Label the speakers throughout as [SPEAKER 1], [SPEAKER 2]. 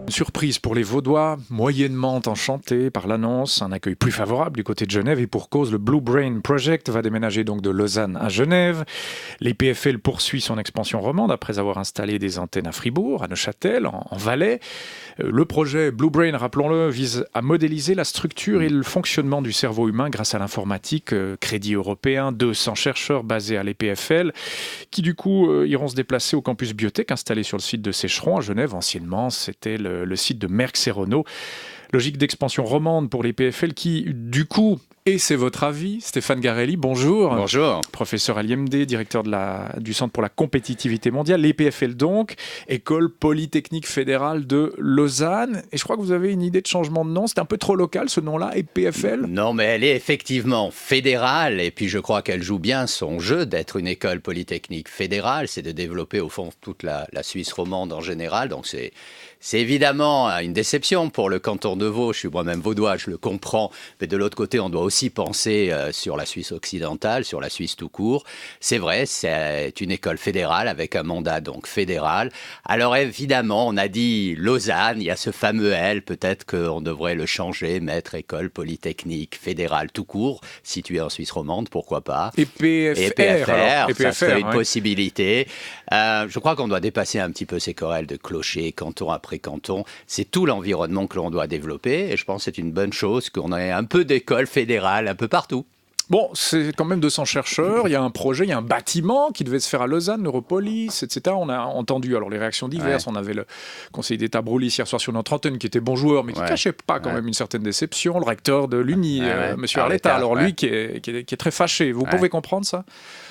[SPEAKER 1] Surprise pour les Vaudois, moyennement enchantés par l'annonce, un accueil plus favorable du côté de Genève et pour cause, le Blue Brain Project va déménager donc de Lausanne à Genève. L'EPFL poursuit son expansion romande après avoir installé des antennes à Fribourg, à Neuchâtel, en Valais. Le projet Blue Brain, rappelons-le, vise à modéliser la structure et le fonctionnement du cerveau humain grâce à l'informatique. Crédit européen, 200 chercheurs basés à l'EPFL qui du coup iront se déplacer au campus biotech installé sur le site de Sécheron à Genève. Anciennement, c'était le site de Merck et Renault. Logique d'expansion romande pour les PFL qui, du coup, et c'est votre avis, Stéphane Garelli, bonjour.
[SPEAKER 2] Bonjour.
[SPEAKER 1] Professeur à l'IMD, directeur du Centre pour la compétitivité mondiale, les PFL donc, École Polytechnique Fédérale de Lausanne. Et je crois que vous avez une idée de changement de nom, c'est un peu trop local ce nom-là, EPFL.
[SPEAKER 2] Non, mais elle est effectivement fédérale, et puis je crois qu'elle joue bien son jeu d'être une école polytechnique fédérale, c'est de développer au fond toute la Suisse romande en général, donc c'est évidemment une déception pour le canton de Vaud. Je suis moi-même vaudois, je le comprends. Mais de l'autre côté, on doit aussi penser sur la Suisse occidentale, sur la Suisse tout court. C'est vrai, c'est une école fédérale avec un mandat donc fédéral. Alors évidemment, on a dit Lausanne, il y a ce fameux L. Peut-être qu'on devrait le changer, mettre école polytechnique fédérale tout court, située en Suisse romande, pourquoi pas.
[SPEAKER 1] EPFR,
[SPEAKER 2] ça serait une possibilité. Je crois qu'on doit dépasser un petit peu ces querelles de clocher, canton après canton. C'est tout l'environnement que l'on doit développer et je pense que c'est une bonne chose qu'on ait un peu d'écoles fédérales un peu partout.
[SPEAKER 1] Bon, c'est quand même 200 chercheurs, il y a un projet, il y a un bâtiment qui devait se faire à Lausanne, Neuropolis, etc. On a entendu alors les réactions diverses, on avait le conseiller d'État Broulis hier soir sur notre antenne qui était bon joueur mais qui ne cachait pas quand même une certaine déception, le recteur de l'Uni, monsieur Arletta, alors lui qui est très fâché. Vous pouvez comprendre ça ?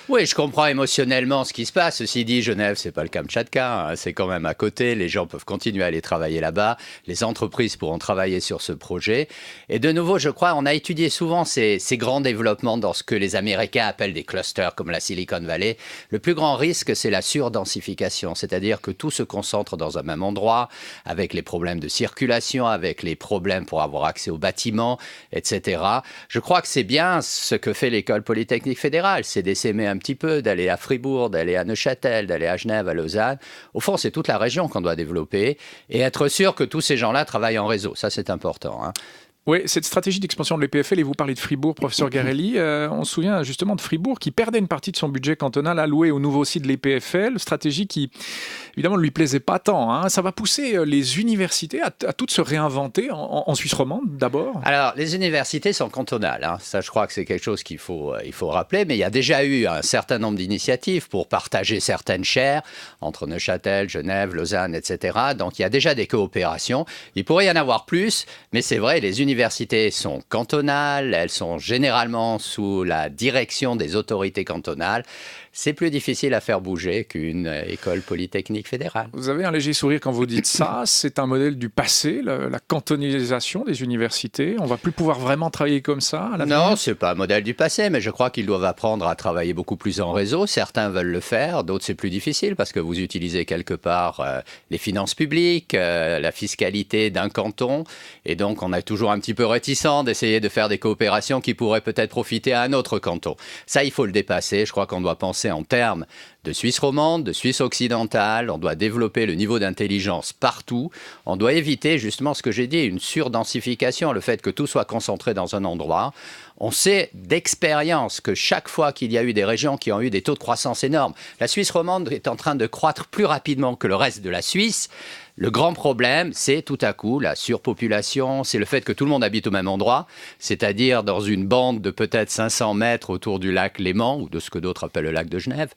[SPEAKER 2] Oui, je comprends émotionnellement ce qui se passe. Ceci dit, Genève, c'est pas le Kamtchatka, c'est quand même à côté. Les gens peuvent continuer à aller travailler là-bas. Les entreprises pourront travailler sur ce projet. Et de nouveau, je crois, on a étudié souvent ces grands développements dans ce que les Américains appellent des clusters, comme la Silicon Valley. Le plus grand risque, c'est la surdensification, c'est-à-dire que tout se concentre dans un même endroit, avec les problèmes de circulation, avec les problèmes pour avoir accès aux bâtiments, etc. Je crois que c'est bien ce que fait l'École Polytechnique Fédérale, c'est d'essaimer un petit peu, d'aller à Fribourg, d'aller à Neuchâtel, d'aller à Genève, à Lausanne. Au fond, c'est toute la région qu'on doit développer et être sûr que tous ces gens-là travaillent en réseau. Ça, c'est important, hein.
[SPEAKER 1] Oui, cette stratégie d'expansion de l'EPFL, et vous parlez de Fribourg, professeur Garelli, on se souvient justement de Fribourg qui perdait une partie de son budget cantonal alloué au nouveau site de l'EPFL, stratégie qui évidemment ne lui plaisait pas tant, hein. Ça va pousser les universités à toutes se réinventer en Suisse romande d'abord.
[SPEAKER 2] Alors, les universités sont cantonales, hein. Ça je crois que c'est quelque chose qu'il faut rappeler, mais il y a déjà eu un certain nombre d'initiatives pour partager certaines chaires entre Neuchâtel, Genève, Lausanne, etc. Donc il y a déjà des coopérations, il pourrait y en avoir plus, mais c'est vrai, les universités sont cantonales, elles sont généralement sous la direction des autorités cantonales. C'est plus difficile à faire bouger qu'une école polytechnique fédérale.
[SPEAKER 1] Vous avez un léger sourire quand vous dites ça. C'est un modèle du passé, la cantonisation des universités. On ne va plus pouvoir vraiment travailler comme ça à l'avenir.
[SPEAKER 2] Non, ce n'est pas un modèle du passé, mais je crois qu'ils doivent apprendre à travailler beaucoup plus en réseau. Certains veulent le faire, d'autres c'est plus difficile parce que vous utilisez quelque part les finances publiques, la fiscalité d'un canton. Et donc on est toujours un petit peu réticent d'essayer de faire des coopérations qui pourraient peut-être profiter à un autre canton. Ça, il faut le dépasser. Je crois qu'on doit penser en termes de Suisse romande, de Suisse occidentale. On doit développer le niveau d'intelligence partout. On doit éviter justement ce que j'ai dit, une surdensification, le fait que tout soit concentré dans un endroit. On sait d'expérience que chaque fois qu'il y a eu des régions qui ont eu des taux de croissance énormes, la Suisse romande est en train de croître plus rapidement que le reste de la Suisse. Le grand problème, c'est tout à coup la surpopulation, c'est le fait que tout le monde habite au même endroit, c'est-à-dire dans une bande de peut-être 500 mètres autour du lac Léman, ou de ce que d'autres appellent le lac de Genève,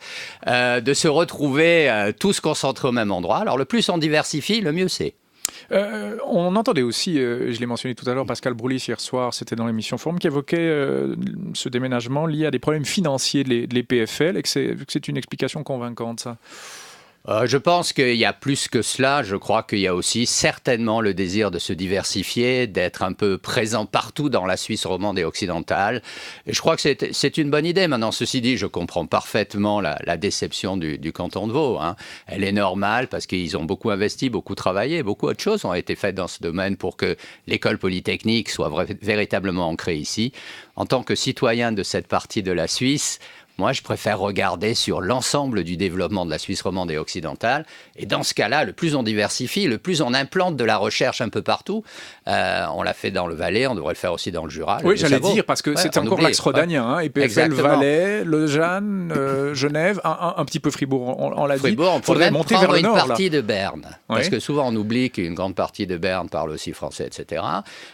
[SPEAKER 2] de se retrouver tous concentrés au même endroit. Alors le plus on diversifie, le mieux c'est.
[SPEAKER 1] On entendait aussi, je l'ai mentionné tout à l'heure, Pascal Broulis hier soir, c'était dans l'émission Forum, qui évoquait ce déménagement lié à des problèmes financiers de l'EPFL et que c'est une explication convaincante, ça.
[SPEAKER 2] Je pense qu'il y a plus que cela. Je crois qu'il y a aussi certainement le désir de se diversifier, d'être un peu présent partout dans la Suisse romande et occidentale. Et je crois que c'est une bonne idée. Maintenant, ceci dit, je comprends parfaitement la déception du canton de Vaud, hein. Elle est normale parce qu'ils ont beaucoup investi, beaucoup travaillé. Beaucoup d'autres choses ont été faites dans ce domaine pour que l'école polytechnique soit véritablement ancrée ici. En tant que citoyen de cette partie de la Suisse, Moi, je préfère regarder sur l'ensemble du développement de la Suisse romande et occidentale. Et dans ce cas-là, le plus on diversifie, le plus on implante de la recherche un peu partout. On l'a fait dans le Valais, on devrait le faire aussi dans le Jura.
[SPEAKER 1] Oui, j'allais dire, parce que c'est encore l'axe rhodanien. Hein, EPFL, Valais, Lausanne, Genève, un petit peu Fribourg, on l'a dit.
[SPEAKER 2] Fribourg, on pourrait monter vers le nord. Une partie de Berne.
[SPEAKER 1] Oui.
[SPEAKER 2] Parce que souvent, on oublie qu'une grande partie de Berne parle aussi français, etc.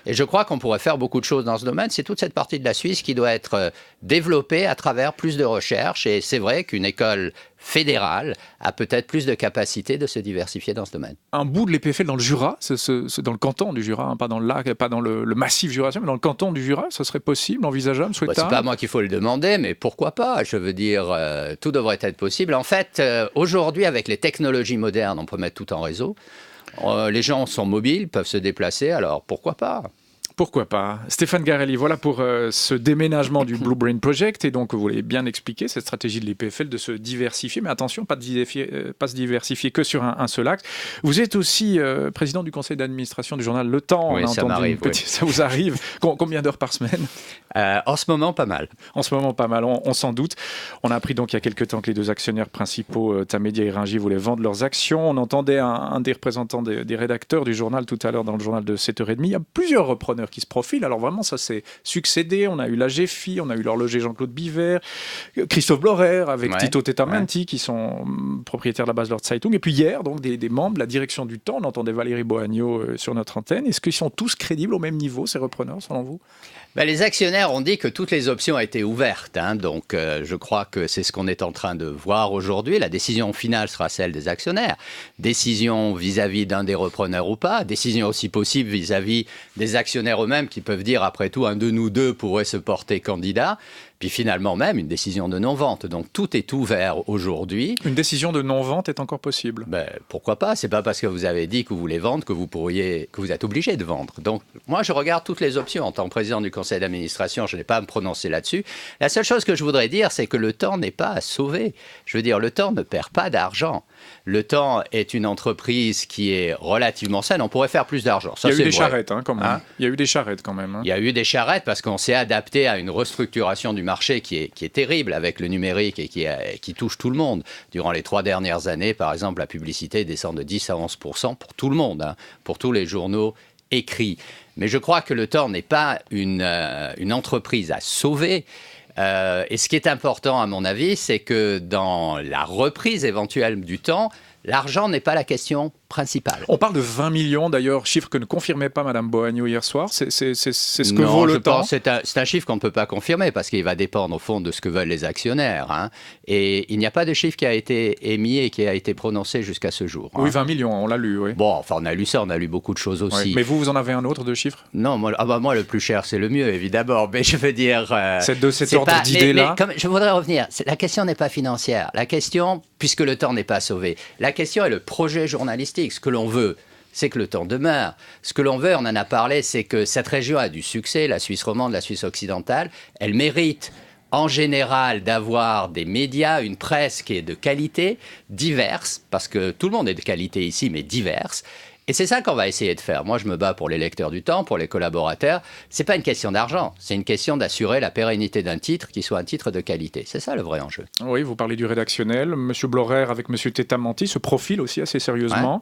[SPEAKER 2] Et je crois qu'on pourrait faire beaucoup de choses dans ce domaine. C'est toute cette partie de la Suisse qui doit être développée à travers plus de recherche. Et c'est vrai qu'une école fédérale a peut-être plus de capacité de se diversifier dans ce domaine.
[SPEAKER 1] Un bout de l'EPFL dans le Jura, c'est dans le canton du Jura, hein, pas dans le lac, pas dans le massif jurassien, mais dans le canton du Jura, ça serait possible, envisageable, souhaitable?
[SPEAKER 2] C'est pas moi qu'il faut le demander, mais pourquoi pas? Je veux dire, tout devrait être possible. En fait, aujourd'hui, avec les technologies modernes, on peut mettre tout en réseau. Les gens sont mobiles, peuvent se déplacer, alors pourquoi pas?
[SPEAKER 1] Pourquoi pas? Stéphane Garelli, voilà pour ce déménagement du Blue Brain Project. Et donc, vous l'avez bien expliqué, cette stratégie de l'EPFL de se diversifier. Mais attention, pas se diversifier que sur un seul axe. Vous êtes aussi président du conseil d'administration du journal Le Temps.
[SPEAKER 2] Oui, ça m'arrive.
[SPEAKER 1] Ça vous arrive. Combien d'heures par semaine?
[SPEAKER 2] En ce moment, pas mal.
[SPEAKER 1] En ce moment, pas mal, on s'en doute. On a appris donc il y a quelques temps que les deux actionnaires principaux, Tamedia et Ringier, voulaient vendre leurs actions. On entendait un des représentants des rédacteurs du journal tout à l'heure dans le journal de 7h30. Il y a plusieurs repreneurs qui se profilent. Alors vraiment, ça s'est succédé. On a eu la GFI, on a eu l'horloger Jean-Claude Biver, Christophe Blorer avec Tito Tetamenti qui sont propriétaires de la Basler Zeitung. Et puis hier, donc des membres de la direction du Temps. On entendait Valérie Boagno sur notre antenne. Est-ce qu'ils sont tous crédibles au même niveau, ces repreneurs, selon vous?
[SPEAKER 2] Les actionnaires ont dit que toutes les options étaient ouvertes. Donc, je crois que c'est ce qu'on est en train de voir aujourd'hui. La décision finale sera celle des actionnaires. Décision vis-à-vis d'un des repreneurs ou pas. Décision aussi possible vis-à-vis des actionnaires eux-mêmes qui peuvent dire, après tout, un de nous deux pourrait se porter candidat. Puis finalement même, une décision de non-vente. Donc tout est ouvert aujourd'hui.
[SPEAKER 1] Une décision de non-vente est encore possible?
[SPEAKER 2] Pourquoi pas? C'est pas parce que vous avez dit que vous voulez vendre que vous êtes obligé de vendre. Donc moi, je regarde toutes les options. En tant que président du conseil d'administration, je n'ai pas à me prononcer là-dessus. La seule chose que je voudrais dire, c'est que le Temps n'est pas à sauver. Je veux dire, le Temps ne perd pas d'argent. Le Temps est une entreprise qui est relativement saine. On pourrait faire plus d'argent.
[SPEAKER 1] Il y a eu des charrettes, quand même. Il y a eu des charrettes, quand même.
[SPEAKER 2] Il y a eu des charrettes parce qu'on s'est adapté à une restructuration du marché qui est terrible avec le numérique et qui touche tout le monde. Durant les 3 dernières années, par exemple, la publicité descend de 10 à 11% pour tout le monde, pour tous les journaux écrits. Mais je crois que le Temps n'est pas une entreprise à sauver. Et ce qui est important, à mon avis, c'est que dans la reprise éventuelle du Temps, l'argent n'est pas la question principale.
[SPEAKER 1] On parle de 20 millions, d'ailleurs, chiffre que ne confirmait pas Mme Boagno hier soir. C'est ce que vaut le Temps?
[SPEAKER 2] C'est un chiffre qu'on ne peut pas confirmer parce qu'il va dépendre, au fond, de ce que veulent les actionnaires. Et il n'y a pas de chiffre qui a été émis et qui a été prononcé jusqu'à ce jour.
[SPEAKER 1] Oui, 20 millions, on l'a lu, oui.
[SPEAKER 2] Bon, enfin, on a lu ça, on a lu beaucoup de choses aussi.
[SPEAKER 1] Oui. Mais vous en avez un autre de chiffre?
[SPEAKER 2] Non, moi, le plus cher, c'est le mieux, évidemment. Mais je veux dire...
[SPEAKER 1] C'est de cet ordre d'idée-là?
[SPEAKER 2] Je voudrais revenir. La question n'est pas financière. La question, puisque le Temps n'est pas sauvé, la question est le projet journalistique. Ce que l'on veut, c'est que le Temps demeure. Ce que l'on veut, on en a parlé, c'est que cette région a du succès, la Suisse romande, la Suisse occidentale. Elle mérite, en général, d'avoir des médias, une presse qui est de qualité, diverse, parce que tout le monde est de qualité ici, mais diverse. Et c'est ça qu'on va essayer de faire. Moi, je me bats pour les lecteurs du Temps, pour les collaborateurs. C'est pas une question d'argent, c'est une question d'assurer la pérennité d'un titre qui soit un titre de qualité. C'est ça le vrai enjeu.
[SPEAKER 1] Oui, vous parlez du rédactionnel. Monsieur Blorer avec Monsieur Tetamenti se profilent aussi assez sérieusement.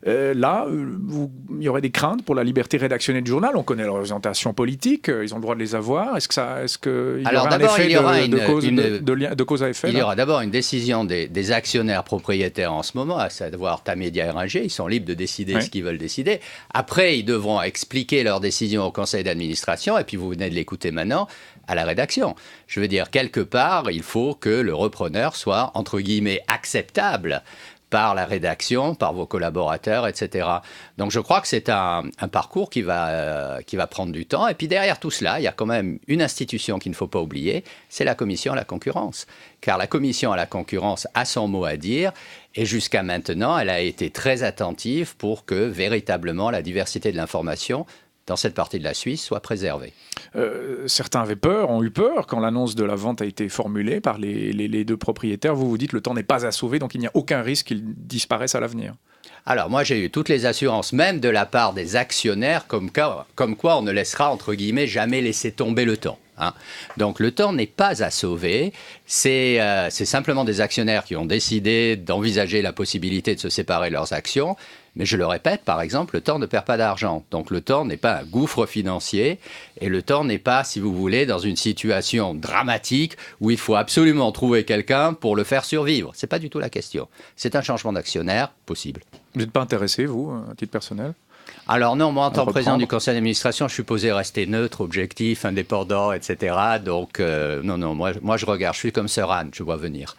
[SPEAKER 1] Ouais. Il y aurait des craintes pour la liberté rédactionnelle du journal. On connaît leur orientation politique, ils ont le droit de les avoir. Est-ce qu'il y aura un effet de cause à effet?
[SPEAKER 2] Il y aura d'abord une décision des actionnaires propriétaires en ce moment, à savoir Tamedia et Ringier. Ils sont libres de décider ce qu'ils veulent décider. Après, ils devront expliquer leur décision au conseil d'administration, et puis vous venez de l'écouter maintenant, à la rédaction. Je veux dire, quelque part, il faut que le repreneur soit, entre guillemets, acceptable par la rédaction, par vos collaborateurs, etc. Donc je crois que c'est un parcours qui va prendre du temps. Et puis derrière tout cela, il y a quand même une institution qu'il ne faut pas oublier, c'est la Commission à la concurrence. Car la Commission à la concurrence a son mot à dire. Et jusqu'à maintenant, elle a été très attentive pour que véritablement la diversité de l'information dans cette partie de la Suisse soit préservée.
[SPEAKER 1] Certains ont eu peur quand l'annonce de la vente a été formulée par les deux propriétaires. Vous dites que le Temps n'est pas à sauver, donc il n'y a aucun risque qu'il disparaisse à l'avenir.
[SPEAKER 2] Alors moi j'ai eu toutes les assurances, même de la part des actionnaires, comme quoi on ne laissera, entre guillemets, jamais laisser tomber le Temps. hein. Donc le Torn n'est pas à sauver, c'est simplement des actionnaires qui ont décidé d'envisager la possibilité de se séparer de leurs actions. Mais je le répète, par exemple, le Torn ne perd pas d'argent. Donc le Torn n'est pas un gouffre financier et le Torn n'est pas, si vous voulez, dans une situation dramatique où il faut absolument trouver quelqu'un pour le faire survivre. Ce n'est pas du tout la question. C'est un changement d'actionnaire possible.
[SPEAKER 1] Vous n'êtes pas intéressé, vous, à titre personnel?
[SPEAKER 2] Alors non, moi en tant que président du conseil d'administration, je suis posé rester neutre, objectif, indépendant, etc. Donc non, moi je regarde, je suis comme Sir Anne, je vois venir.